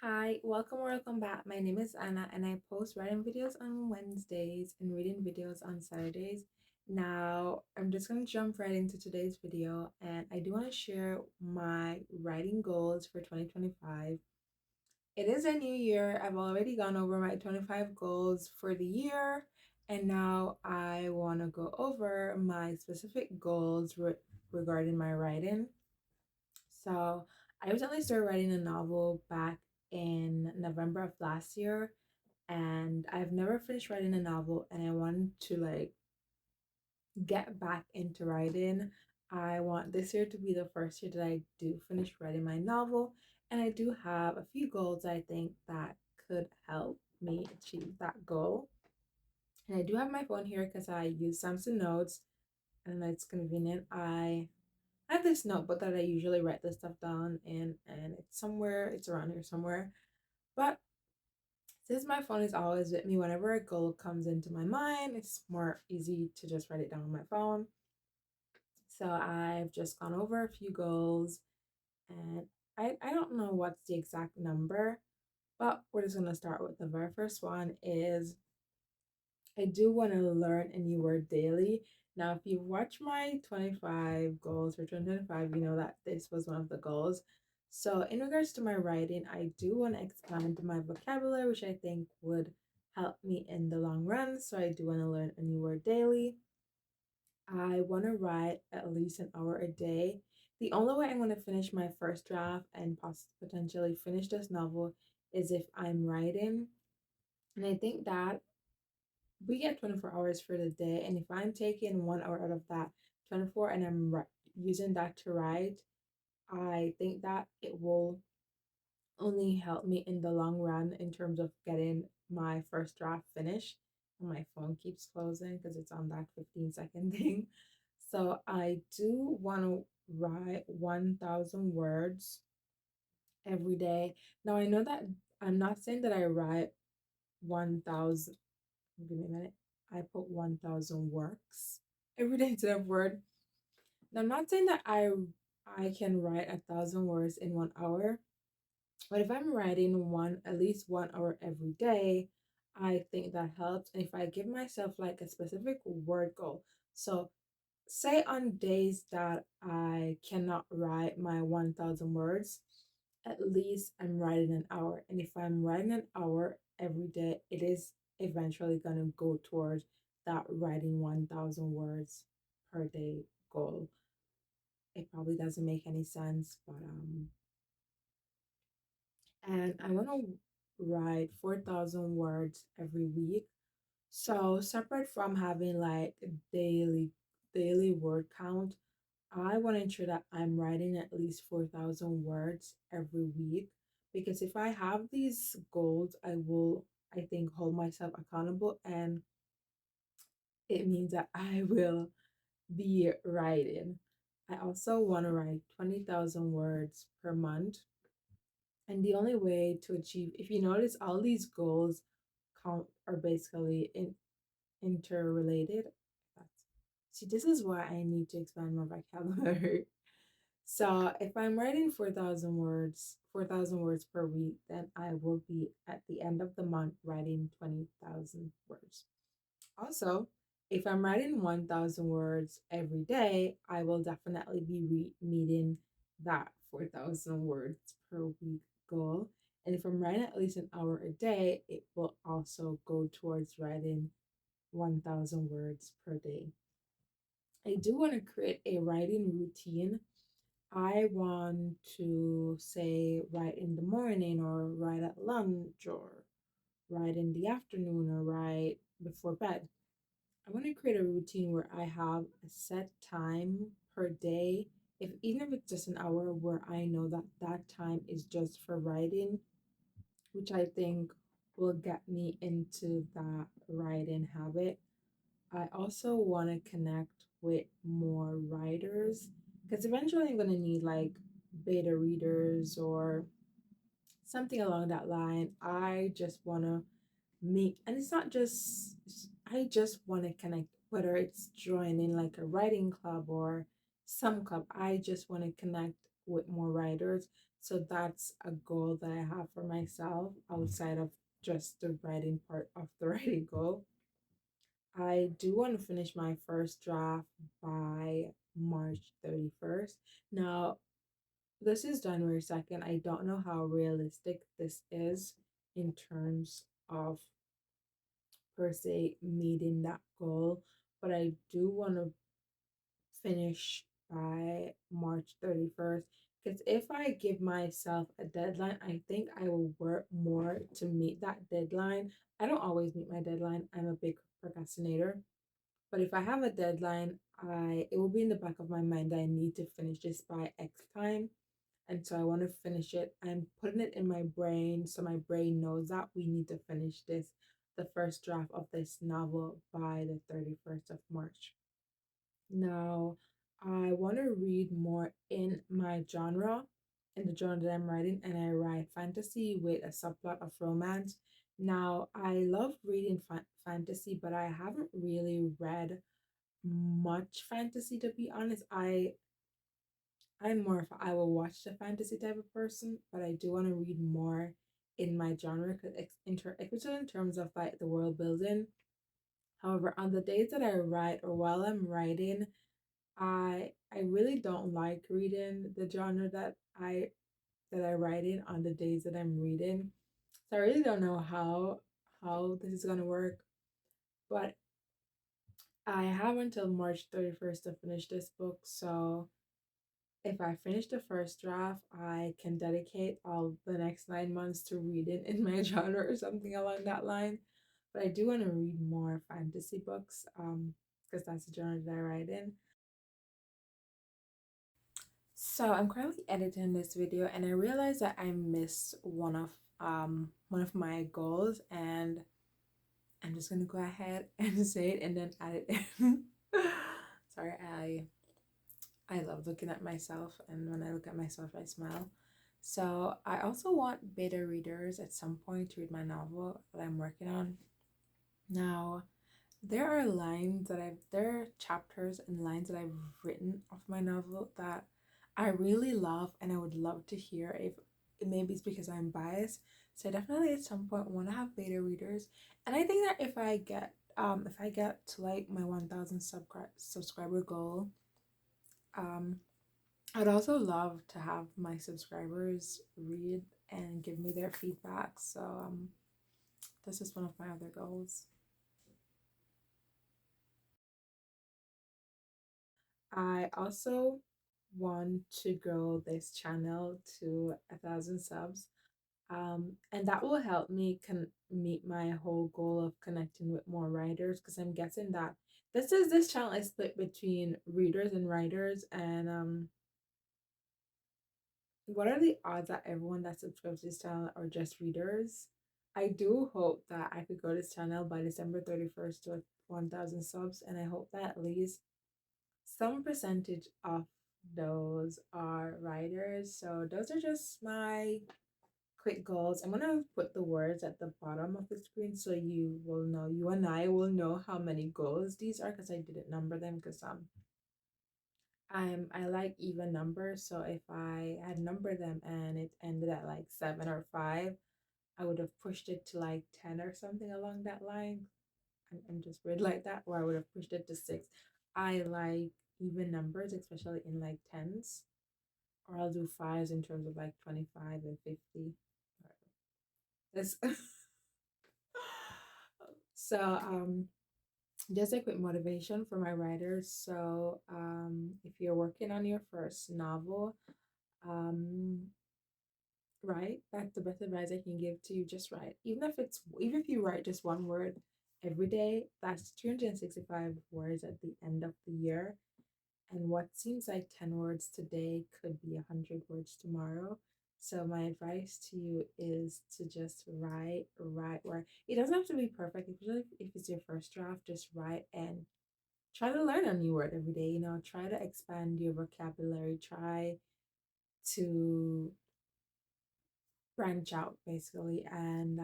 Hi, welcome or welcome back. My name is Anna and I post writing videos on Wednesdays and reading videos on Saturdays. Now, I'm just going to jump right into today's video and I do want to share my writing goals for 2025. It is a new year. I've already gone over my 25 goals for the year and now I want to go over my specific goals regarding my writing. So I recently started writing a novel back in November of last year, and I've never finished writing a novel, and I want to get back into writing. I want this year to be the first year that I do finish writing my novel, and I do have a few goals I think that could help me achieve that goal. And I do have my phone here because I use Samsung Notes and it's convenient. I have this notebook that I usually write this stuff down in, and it's around here somewhere. But since my phone is always with me, whenever a goal comes into my mind, it's more easy to just write it down on my phone. So I've just gone over a few goals, and I don't know what's the exact number, but we're just gonna start with the very first one is I do want to learn a new word daily. Now, if you watch my 25 goals for 2025, you know that this was one of the goals. So, in regards to my writing, I do want to expand my vocabulary, which I think would help me in the long run. So, I do want to learn a new word daily. I want to write at least an hour a day. The only way I'm going to finish my first draft and potentially finish this novel is if I'm writing. And I think that we get 24 hours for the day, and if I'm taking 1 hour out of that 24 and using that to write, I think that it will only help me in the long run in terms of getting my first draft finished. And my phone keeps closing because it's on that 15-second thing. So I do want to write 1,000 words every day. Now I know that I'm not saying that I write 1,000. Give me a minute. I put 1,000 works every day instead of word. Now, I'm not saying that I can write 1,000 words in 1 hour, but if I'm writing at least 1 hour every day, I think that helps. And if I give myself like a specific word goal, so say on days that I cannot write my 1,000 words, at least I'm writing an hour. And if I'm writing an hour every day, it is eventually going to go towards that writing 1,000 words per day goal. It probably doesn't make any sense, but and I want to write 4,000 words every week. So separate from having like daily word count, I want to ensure that I'm writing at least 4,000 words every week because if I have these goals, I will, I think, hold myself accountable and it means that I will be writing. I also want to write 20,000 words per month. And the only way to achieve, if you notice, all these goals count are basically interrelated. See, this is why I need to expand my vocabulary. So if I'm writing 4,000 words per week, then I will be at the end of the month writing 20,000 words. Also, if I'm writing 1,000 words every day, I will definitely be meeting that 4,000 words per week goal. And if I'm writing at least an hour a day, it will also go towards writing 1,000 words per day. I do want to create a writing routine. I want to say write in the morning or write at lunch or write in the afternoon or write before bed. I want to create a routine where I have a set time per day, if even if it's just an hour where I know that that time is just for writing, which I think will get me into that writing habit. I also want to connect with more writers because eventually I'm going to need like beta readers or something along that line. I just want to meet, and it's not just, I just want to connect, whether it's joining like a writing club or some club. I just want to connect with more writers So that's a goal that I have for myself outside of just the writing part of the writing goal. I do want to finish my first draft by March 31st. Now, this is January 2nd. I don't know how realistic this is in terms of per se meeting that goal, but I do want to finish by March 31st. Because if I give myself a deadline, I think I will work more to meet that deadline. I don't always meet my deadline. I'm a big procrastinator. But if I have a deadline, I it will be in the back of my mind that I need to finish this by X time. And so I want to finish it. I'm putting it in my brain so my brain knows that we need to finish the first draft of this novel by the 31st of March. Now, I want to read more in my genre, in the genre that I'm writing, and I write fantasy with a subplot of romance. Now, I love reading fantasy, but I haven't really read much fantasy to be honest. I'm more of a I will watch the fantasy type of person, but I do want to read more in my genre because especially in terms of like the world building. However, on the days that I write or while I'm writing, I really don't like reading the genre that I write in on the days that I'm reading. So I really don't know how this is gonna work, but I have until March 31st to finish this book. So if I finish the first draft, I can dedicate all the next 9 months to reading in my genre or something along that line. But I do want to read more fantasy books, because that's the genre that I write in. So I'm currently editing this video and I realized that I missed one of my goals, and I'm just gonna go ahead and say it and then add it in. Sorry, I love looking at myself, and when I look at myself I smile. So I also want beta readers at some point to read my novel that I'm working on. Now, there are chapters and lines that I've written of my novel that I really love, and I would love to hear if maybe it's because I'm biased. So I definitely at some point want to have beta readers, and I think that if I get to like my 1,000 subscriber goal, um, I'd also love to have my subscribers read and give me their feedback. So this is one of my other goals. I also want to grow this channel to 1,000 subs. And that will help me meet my whole goal of connecting with more writers, because I'm guessing that this channel is split between readers and writers. And what are the odds that everyone that subscribes to this channel are just readers? I do hope that I could grow this channel by December 31st to 1,000 subs, and I hope that at least some percentage of those are writers. So those are just my quick goals. I'm gonna put the words at the bottom of the screen so you and I will know how many goals these are, because I didn't number them, because I like even numbers. So if I had numbered them and it ended at like 7 or 5, I would have pushed it to like 10 or something along that line. I'm just weird like that, or I would have pushed it to 6. I like even numbers, especially in like tens, or I'll do fives in terms of like 25 and 50. This so just a quick motivation for my writers. So if you're working on your first novel, um write. That's the best advice I can give to you. Just write. Even if you write just one word every day, that's 365 words at the end of the year. And what seems like 10 words today could be 100 words tomorrow. So my advice to you is to just write. It doesn't have to be perfect, especially if it's your first draft. Just write and try to learn a new word every day. Try to expand your vocabulary. Try to branch out basically. And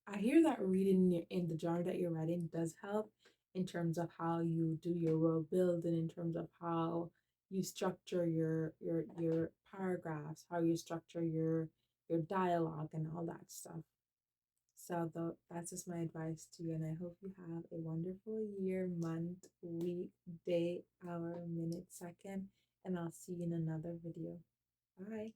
I hear that reading in the genre that you're writing does help in terms of how you do your world build, and in terms of how you structure your paragraphs, how you structure your dialogue and all that stuff. So that's just my advice to you, and I hope you have a wonderful year, month, week, day, hour, minute, second, and I'll see you in another video. Bye.